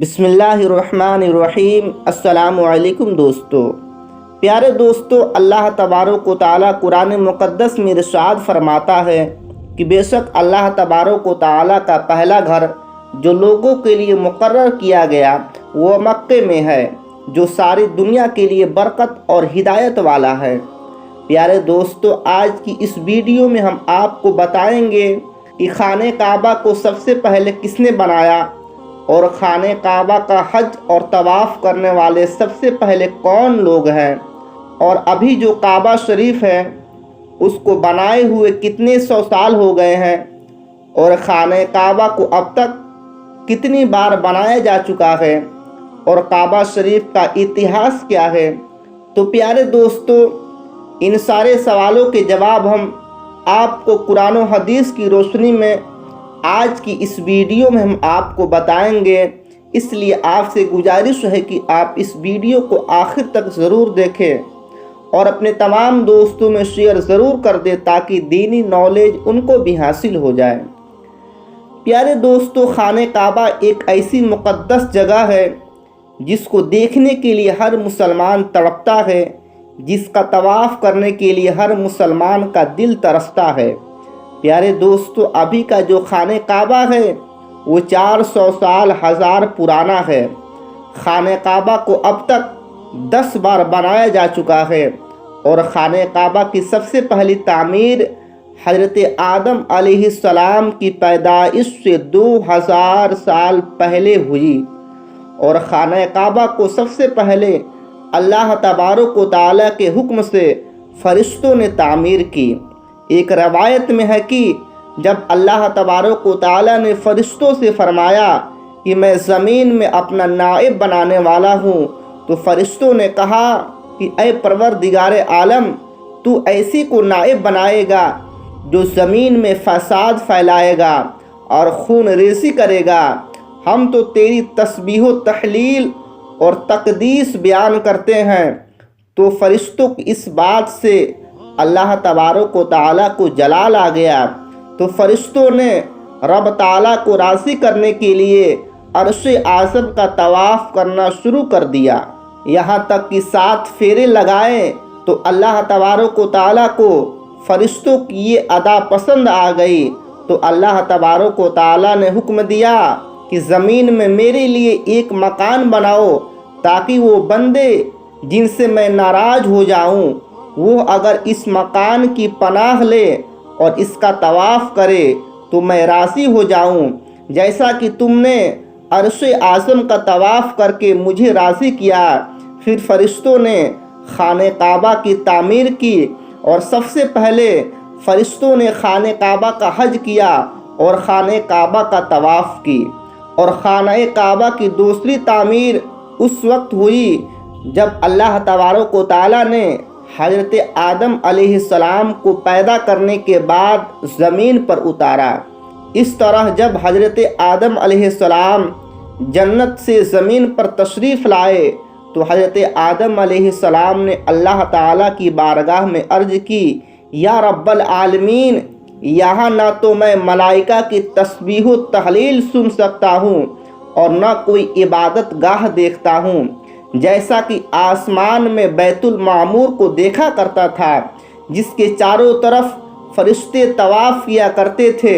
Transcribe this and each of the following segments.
بسم اللہ الرحمن الرحیم۔ السلام علیکم دوستو۔ پیارے دوستو، اللہ تبارک و تعالیٰ قرآن مقدس میں ارشاد فرماتا ہے کہ بے شک اللہ تبارک و تعالیٰ کا پہلا گھر جو لوگوں کے لیے مقرر کیا گیا وہ مکے میں ہے، جو ساری دنیا کے لیے برکت اور ہدایت والا ہے۔ پیارے دوستو، آج کی اس ویڈیو میں ہم آپ کو بتائیں گے کہ خانہ کعبہ کو سب سے پہلے کس نے بنایا، اور خانہ کعبہ کا حج اور طواف کرنے والے سب سے پہلے کون لوگ ہیں، اور ابھی جو کعبہ شریف ہے اس کو بنائے ہوئے کتنے سو سال ہو گئے ہیں، اور خانہ کعبہ کو اب تک کتنی بار بنایا جا چکا ہے، اور کعبہ شریف کا اتہاس کیا ہے۔ تو پیارے دوستو، ان سارے سوالوں کے جواب ہم آپ کو قرآن و حدیث کی روشنی میں آج کی اس ویڈیو میں ہم آپ کو بتائیں گے، اس لیے آپ سے گزارش ہے کہ آپ اس ویڈیو کو آخر تک ضرور دیکھیں اور اپنے تمام دوستوں میں شیئر ضرور کر دیں تاکہ دینی نالج ان کو بھی حاصل ہو جائے۔ پیارے دوستو، خانہ کعبہ ایک ایسی مقدس جگہ ہے جس کو دیکھنے کے لیے ہر مسلمان تڑپتا ہے، جس کا طواف کرنے کے لیے ہر مسلمان کا دل ترستا ہے۔ پیارے دوستو، ابھی کا جو خانہ کعبہ ہے وہ 400 سال ہزار پرانا ہے۔ خانہ کعبہ کو اب تک 10 بار بنایا جا چکا ہے، اور خانہ کعبہ کی سب سے پہلی تعمیر حضرت آدم علیہ السلام کی پیدائش سے 2000 سال پہلے ہوئی، اور خانہ کعبہ کو سب سے پہلے اللہ تبارک و تعالیٰ کے حکم سے فرشتوں نے تعمیر کی۔ ایک روایت میں ہے کہ جب اللہ تبارک و تعالیٰ نے فرشتوں سے فرمایا کہ میں زمین میں اپنا نائب بنانے والا ہوں، تو فرشتوں نے کہا کہ اے پروردگار عالم، تو ایسی کو نائب بنائے گا جو زمین میں فساد پھیلائے گا اور خون ریزی کرے گا۔ ہم تو تیری تسبیح و تحلیل اور تقدیس بیان کرتے ہیں۔ تو فرشتوں کی اس بات سے اللہ تبارک و تعالیٰ کو جلال آ گیا، تو فرشتوں نے رب تعالیٰ کو راضی کرنے کے لیے عرش اعظم کا طواف کرنا شروع کر دیا، یہاں تک کہ 7 پھیرے لگائے تو اللہ تبارک و تعالیٰ کو فرشتوں کی یہ ادا پسند آ گئی، تو اللہ تبارک و تعالیٰ نے حکم دیا کہ زمین میں میرے لیے ایک مکان بناؤ، تاکہ وہ بندے جن سے میں ناراض ہو جاؤں وہ اگر اس مکان کی پناہ لے اور اس کا طواف کرے تو میں راضی ہو جاؤں، جیسا کہ تم نے عرش اعظم کا طواف کر کے مجھے راضی کیا۔ پھر فرشتوں نے خانہ کعبہ کی تعمیر کی، اور سب سے پہلے فرشتوں نے خانہ کعبہ کا حج کیا اور خانہ کعبہ کا طواف کی، اور خانہ کعبہ کی دوسری تعمیر اس وقت ہوئی جب اللہ تبارک و تعالیٰ نے حضرت آدم علیہ السلام کو پیدا کرنے کے بعد زمین پر اتارا۔ اس طرح جب حضرت آدم علیہ السلام جنت سے زمین پر تشریف لائے تو حضرت آدم علیہ السلام نے اللہ تعالیٰ کی بارگاہ میں عرض کی، یا رب العالمین، یہاں نہ تو میں ملائکہ کی تسبیح و تحلیل سن سکتا ہوں اور نہ کوئی عبادت گاہ دیکھتا ہوں، جیسا کہ آسمان میں بیت المعمور کو دیکھا کرتا تھا جس کے چاروں طرف فرشتے طواف کیا کرتے تھے۔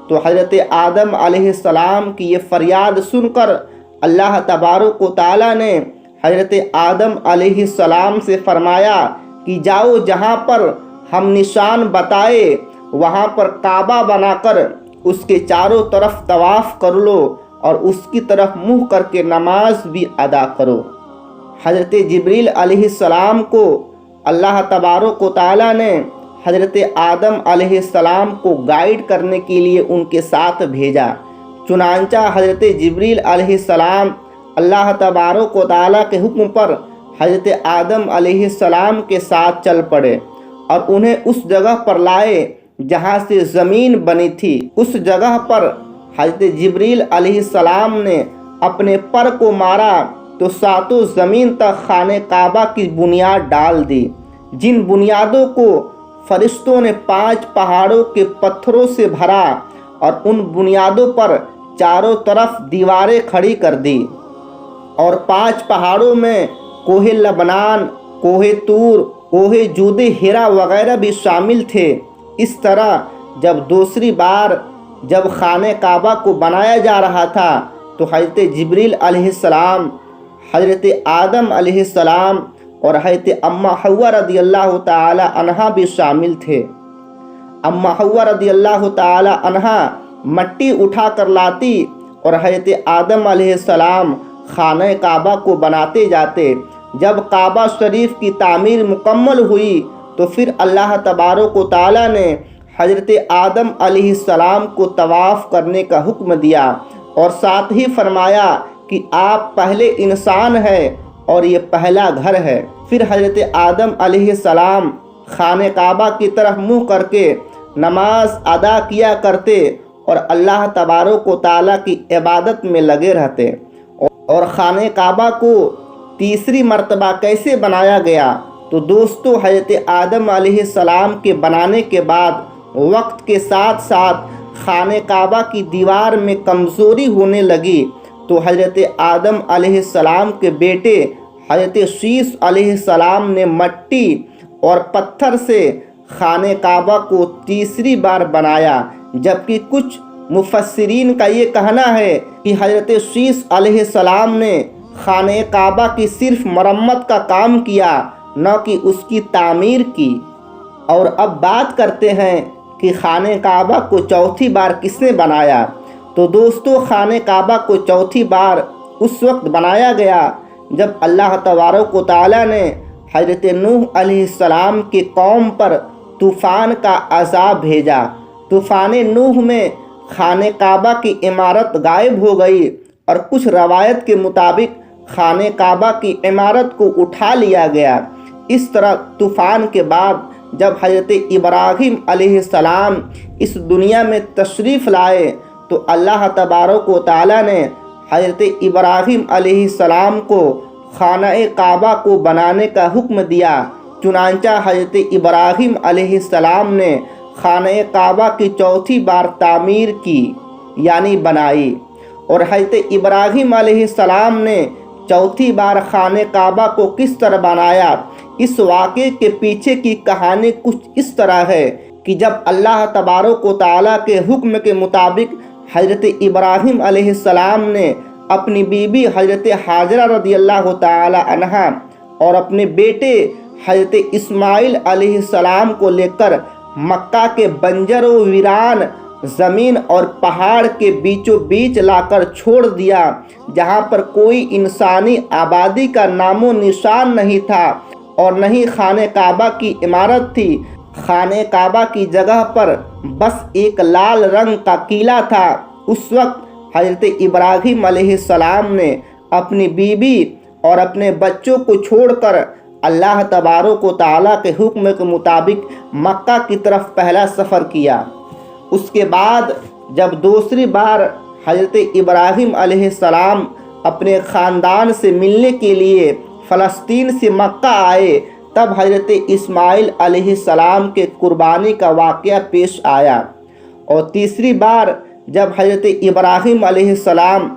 تو حضرت آدم علیہ السلام کی یہ فریاد سن کر اللہ تبارک و تعالیٰ نے حضرت آدم علیہ السلام سے فرمایا کہ جاؤ، جہاں پر ہم نشان بتائے وہاں پر کعبہ بنا کر اس کے چاروں طرف طواف کر لو اور اس کی طرف منہ کر کے نماز بھی ادا کرو۔ حضرت جبریل علیہ السلام کو اللہ تبارک و تعالیٰ نے حضرت آدم علیہ السلام کو گائیڈ کرنے کے لیے ان کے ساتھ بھیجا۔ چنانچہ حضرت جبریل علیہ السلام اللہ تبارک و تعالیٰ کے حکم پر حضرت آدم علیہ السلام کے ساتھ چل پڑے اور انہیں اس جگہ پر لائے جہاں سے زمین بنی تھی۔ اس جگہ پر حضرت جبریل علیہ السلام نے اپنے پر کو مارا تو ساتوں زمین تک خانہ کعبہ کی بنیاد ڈال دی، جن بنیادوں کو فرشتوں نے 5 پہاڑوں کے پتھروں سے بھرا اور ان بنیادوں پر چاروں طرف دیواریں کھڑی کر دی۔ اور 5 پہاڑوں میں کوہ لبنان، کوہ طور، کوہ جود ہیرا وغیرہ بھی شامل تھے۔ اس طرح جب دوسری بار جب خانہ کعبہ کو بنایا جا رہا تھا تو حضرت جبریل علیہ السلام، حضرت آدم علیہ السلام اور حضرت اماں حوا رضی اللہ تعالی عنہا بھی شامل تھے۔ اماں حوا رضی اللہ تعالی عنہا مٹی اٹھا کر لاتی اور حضرت آدم علیہ السلام خانہ کعبہ کو بناتے جاتے۔ جب کعبہ شریف کی تعمیر مکمل ہوئی تو پھر اللہ تبارک و تعالی نے حضرت آدم علیہ السلام کو طواف کرنے کا حکم دیا اور ساتھ ہی فرمایا کہ آپ پہلے انسان ہیں اور یہ پہلا گھر ہے۔ پھر حضرت آدم علیہ السلام خانہ کعبہ کی طرف منہ کر کے نماز ادا کیا کرتے اور اللہ تبارک و تعالیٰ کی عبادت میں لگے رہتے۔ اور خانہ کعبہ کو تیسری مرتبہ کیسے بنایا گیا؟ تو دوستو، حضرت آدم علیہ السلام کے بنانے کے بعد وقت کے ساتھ ساتھ خانہ کعبہ کی دیوار میں کمزوری ہونے لگی تو حضرت آدم علیہ السلام کے بیٹے حضرت شیث علیہ السلام نے مٹی اور پتھر سے خانہ کعبہ کو تیسری بار بنایا، جبکہ کچھ مفسرین کا یہ کہنا ہے کہ حضرت شیث علیہ السلام نے خانہ کعبہ کی صرف مرمت کا کام کیا، نہ کہ اس کی تعمیر کی۔ اور اب بات کرتے ہیں کہ خانہ کعبہ کو چوتھی بار کس نے بنایا؟ تو دوستو، خانہ کعبہ کو چوتھی بار اس وقت بنایا گیا جب اللہ تبارک و تعالیٰ نے حضرت نوح علیہ السلام کی قوم پر طوفان کا عذاب بھیجا۔ طوفان نوح میں خانہ کعبہ کی عمارت غائب ہو گئی اور کچھ روایت کے مطابق خانہ کعبہ کی عمارت کو اٹھا لیا گیا۔ اس طرح طوفان کے بعد جب حضرت ابراہیم علیہ السلام اس دنیا میں تشریف لائے تو اللہ تبارک و تعالیٰ نے حضرت ابراہیم علیہ السلام کو خانہ کعبہ کو بنانے کا حکم دیا۔ چنانچہ حضرت ابراہیم علیہ السلام نے خانہ کعبہ کی چوتھی بار تعمیر کی، یعنی بنائی۔ اور حضرت ابراہیم علیہ السلام نے چوتھی بار خانہ کعبہ کو کس طرح بنایا؟ اس واقعے کے پیچھے کی کہانی کچھ اس طرح ہے کہ جب اللہ تبارک و تعالیٰ کے حکم کے مطابق حضرت ابراہیم علیہ السلام نے اپنی بیوی حضرت حاجرہ رضی اللہ تعالی عنہا اور اپنے بیٹے حضرت اسماعیل علیہ السلام کو لے کر مکہ کے بنجر و ویران زمین اور پہاڑ کے بیچوں بیچ لا کر چھوڑ دیا، جہاں پر کوئی انسانی آبادی کا نام و نشان نہیں تھا اور نہ ہی خانہ کعبہ کی عمارت تھی۔ خانہ کعبہ کی جگہ پر بس ایک لال رنگ کا قلعہ تھا۔ اس وقت حضرت ابراہیم علیہ السلام نے اپنی بیوی اور اپنے بچوں کو چھوڑ کر اللہ تبارک و تعالیٰ کے حکم کے مطابق مکہ کی طرف پہلا سفر کیا۔ اس کے بعد جب دوسری بار حضرت ابراہیم علیہ السلام اپنے خاندان سے ملنے کے لیے فلسطین سے مکہ آئے تب حضرت اسماعیل علیہ السلام کے قربانی کا واقعہ پیش آیا۔ اور تیسری بار جب حضرت ابراہیم علیہ السلام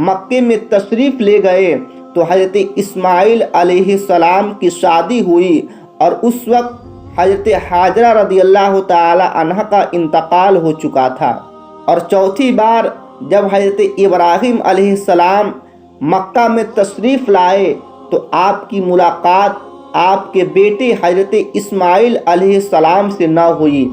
مکے میں تشریف لے گئے تو حضرت اسماعیل علیہ السلام کی شادی ہوئی اور اس وقت حضرت حاجرہ رضی اللہ تعالی عنہ کا انتقال ہو چکا تھا۔ اور چوتھی بار جب حضرت ابراہیم علیہ السلام مکہ میں تشریف لائے تو آپ کی ملاقات آپ کے بیٹے حضرت اسماعیل علیہ السلام سے نہ ہوئی۔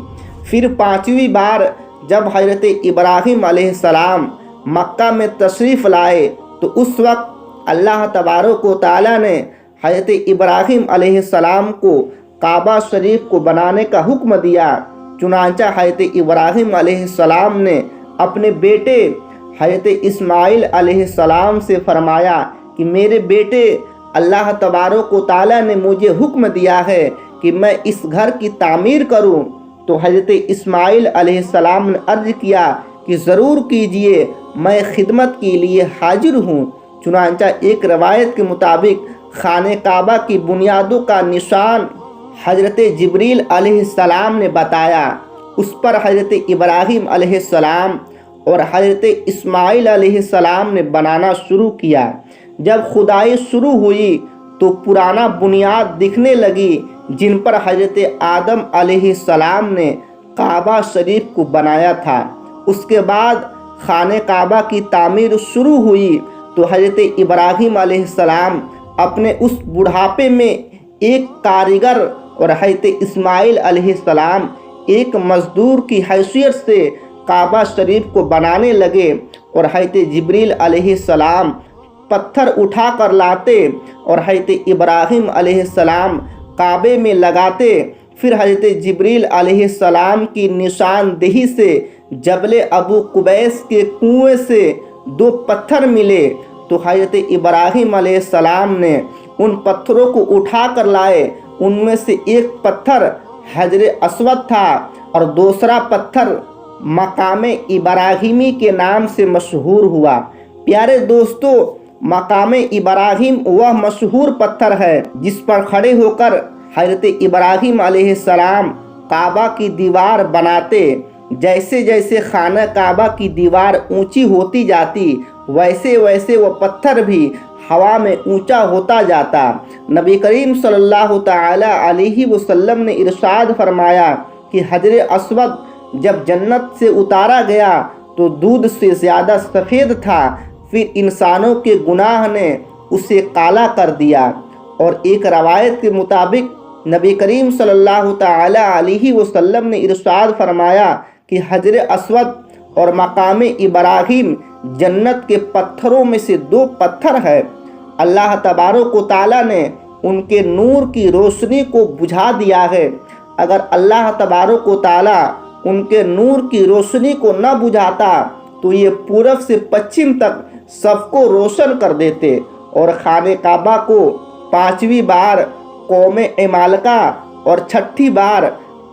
پھر پانچویں بار جب حضرت ابراہیم علیہ السلام مکہ میں تشریف لائے تو اس وقت اللہ تبارک و تعالیٰ نے حضرت ابراہیم علیہ السلام کو کعبہ شریف کو بنانے کا حکم دیا۔ چنانچہ حضرت ابراہیم علیہ السلام نے اپنے بیٹے حضرت اسماعیل علیہ السلام سے فرمایا کہ میرے بیٹے، اللہ تبارک و تعالیٰ نے مجھے حکم دیا ہے کہ میں اس گھر کی تعمیر کروں۔ تو حضرت اسماعیل علیہ السلام نے عرض کیا کہ ضرور کیجئے، میں خدمت کے لیے حاضر ہوں۔ چنانچہ ایک روایت کے مطابق خانہ کعبہ کی بنیادوں کا نشان حضرت جبریل علیہ السلام نے بتایا۔ اس پر حضرت ابراہیم علیہ السلام اور حضرت اسماعیل علیہ السلام نے بنانا شروع کیا۔ جب کھدائی شروع ہوئی تو پرانا بنیاد دکھنے لگی جن پر حضرت آدم علیہ السلام نے کعبہ شریف کو بنایا تھا۔ اس کے بعد خانہ کعبہ کی تعمیر شروع ہوئی تو حضرت ابراہیم علیہ السلام اپنے اس بڑھاپے میں ایک کاریگر اور حضرت اسماعیل علیہ السلام ایک مزدور کی حیثیت سے کعبہ شریف کو بنانے لگے، اور حضرت جبریل علیہ السلام پتھر اٹھا کر لاتے اور حضرت ابراہیم علیہ السلام کعبے میں لگاتے۔ پھر حضرت جبریل علیہ السلام کی نشاندہی سے جبل ابو قبیس کے کنویں سے 2 پتھر ملے تو حضرت ابراہیم علیہ السلام نے ان پتھروں کو اٹھا کر لائے۔ ان میں سے ایک پتھر حجر اسود تھا اور دوسرا پتھر مقام ابراہیمی کے نام سے مشہور ہوا۔ پیارے دوستو، مقام ابراہیم وہ مشہور پتھر ہے جس پر کھڑے ہو کر حضرت ابراہیم علیہ السلام کعبہ کی دیوار بناتے۔ جیسے جیسے خانہ کعبہ کی دیوار اونچی ہوتی جاتی ویسے ویسے وہ پتھر بھی ہوا میں اونچا ہوتا جاتا۔ نبی کریم صلی اللہ تعالی علیہ وسلم نے ارشاد فرمایا کہ حجر اسود جب جنت سے اتارا گیا تو دودھ سے زیادہ سفید تھا، پھر انسانوں کے گناہ نے اسے کالا کر دیا۔ اور ایک روایت کے مطابق نبی کریم صلی اللہ تعالی علیہ وسلم نے ارشاد فرمایا کہ حجر اسود اور مقام ابراہیم جنت کے پتھروں میں سے 2 پتھر ہے۔ اللہ تبارک و تعالی نے ان کے نور کی روشنی کو بجھا دیا ہے۔ اگر اللہ تبارک و تعالی ان کے نور کی روشنی کو نہ بجھاتا تو یہ پورب سے پچھم تک سب کو روشن کر دیتے، اور خانہ کعبہ کو 5ویں بار قوم عمالقہ اور 6ٹھی بار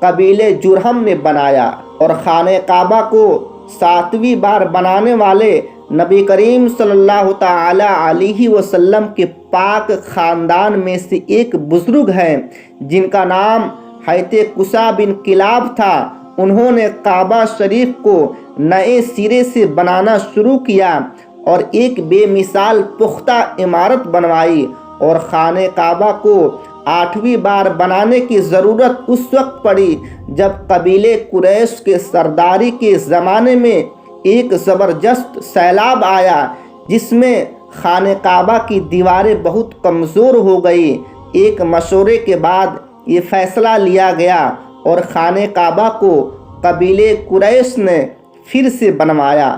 قبیلے جرہم نے بنایا، اور خانہ کعبہ کو 7ویں بار بنانے والے نبی کریم صلی اللہ تعالی علیہ وسلم کے پاک خاندان میں سے ایک بزرگ ہیں جن کا نام حضرت قصا بن کلاب تھا۔ انہوں نے کعبہ شریف کو نئے سرے سے بنانا شروع کیا اور ایک بے مثال پختہ عمارت بنوائی، اور خانہ کعبہ کو 8ویں بار بنانے کی ضرورت اس وقت پڑی جب قبیلے قریش کے سرداری کے زمانے میں ایک زبردست سیلاب آیا جس میں خانہ کعبہ کی دیواریں بہت کمزور ہو گئی۔ ایک مشورے کے بعد یہ فیصلہ لیا گیا اور خانہ کعبہ کو قبیلے قریش نے پھر سے بنوایا،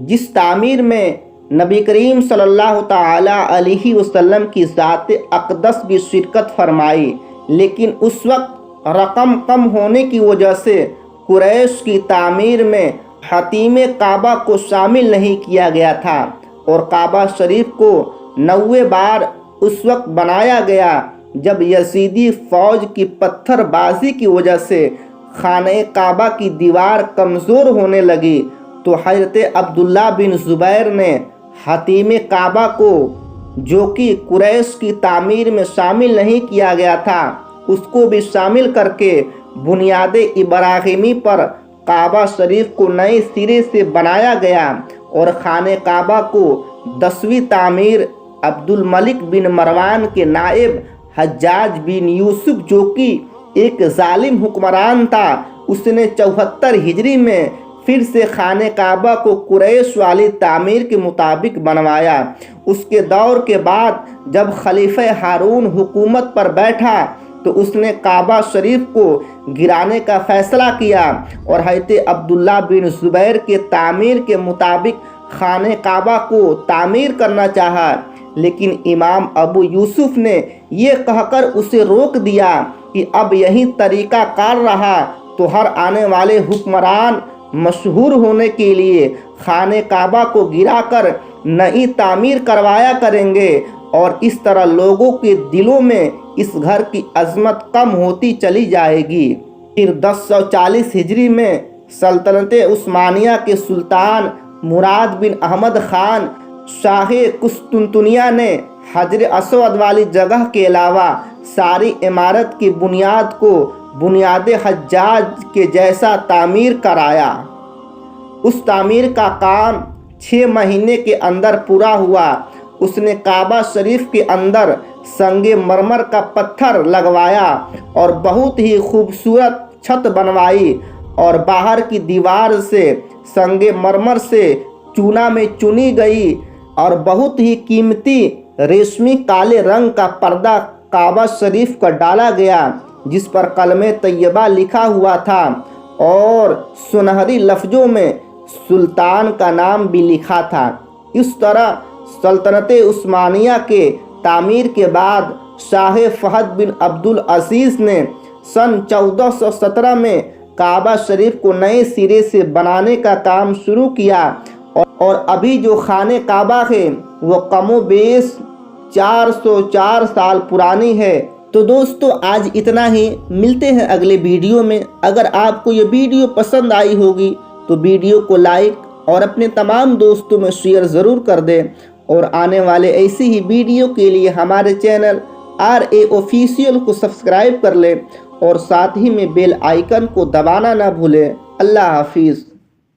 جس تعمیر میں نبی کریم صلی اللہ تعالی علیہ وسلم کی ذات اقدس بھی شرکت فرمائی، لیکن اس وقت رقم کم ہونے کی وجہ سے قریش کی تعمیر میں حتیم کعبہ کو شامل نہیں کیا گیا تھا، اور کعبہ شریف کو 90 بار اس وقت بنایا گیا جب یزیدی فوج کی پتھر بازی کی وجہ سے خانہ کعبہ کی دیوار کمزور ہونے لگی تو حضرت عبداللہ بن زبیر نے حتیم کعبہ کو، جو کہ قریش کی تعمیر میں شامل نہیں کیا گیا تھا، اس کو بھی شامل کر کے بنیاد ابراہیمی پر کعبہ شریف کو نئے سرے سے بنایا گیا، اور خانہ کعبہ کو 10ویں تعمیر عبد الملک بن مروان کے نائب حجاج بن یوسف، جو کہ ایک ظالم حکمران تھا، اس نے 74 ہجری میں پھر سے خانہ کعبہ کو قریش والی تعمیر کے مطابق بنوایا۔ اس کے دور کے بعد جب خلیفہ ہارون حکومت پر بیٹھا تو اس نے کعبہ شریف کو گرانے کا فیصلہ کیا اور حضرت عبداللہ بن زبیر کے تعمیر کے مطابق خانہ کعبہ کو تعمیر کرنا چاہا، لیکن امام ابو یوسف نے یہ کہہ کر اسے روک دیا کہ اب یہی طریقہ کار رہا تو ہر آنے والے حکمران مشہور ہونے کے لیے خانہ کعبہ کو گرا کر نئی تعمیر کروایا کریں گے، اور اس طرح لوگوں کے دلوں میں اس گھر کی عظمت کم ہوتی چلی جائے گی۔ پھر 1040 ہجری میں سلطنت عثمانیہ کے سلطان مراد بن احمد خان شاہ قسطنطنیہ نے حجر اسود والی جگہ کے علاوہ ساری عمارت کی بنیاد کو بنیاد حجاج کے جیسا تعمیر کرایا۔ اس تعمیر کا کام 6 مہینے کے اندر پورا ہوا۔ اس نے کعبہ شریف کے اندر سنگ مرمر کا پتھر لگوایا اور بہت ہی خوبصورت چھت بنوائی، اور باہر کی دیوار سے سنگ مرمر سے چونا میں چنی گئی، اور بہت ہی قیمتی ریشمی کالے رنگ کا پردہ کعبہ شریف کا ڈالا گیا، جس پر کلمہ طیبہ لکھا ہوا تھا اور سنہری لفظوں میں سلطان کا نام بھی لکھا تھا۔ اس طرح سلطنت عثمانیہ کے تعمیر کے بعد شاہ فہد بن عبد العزیز نے سن 1417 میں کعبہ شریف کو نئے سرے سے بنانے کا کام شروع کیا، اور ابھی جو خانہ کعبہ ہے وہ کم و بیش 404 سال پرانی ہے۔ تو دوستو آج اتنا ہی، ملتے ہیں اگلے ویڈیو میں۔ اگر آپ کو یہ ویڈیو پسند آئی ہوگی تو ویڈیو کو لائک اور اپنے تمام دوستوں میں شیئر ضرور کر دیں، اور آنے والے ایسی ہی ویڈیو کے لیے ہمارے چینل RA آفیشیل کو سبسکرائب کر لیں، اور ساتھ ہی میں بیل آئیکن کو دبانا نہ بھولیں۔ اللہ حافظ۔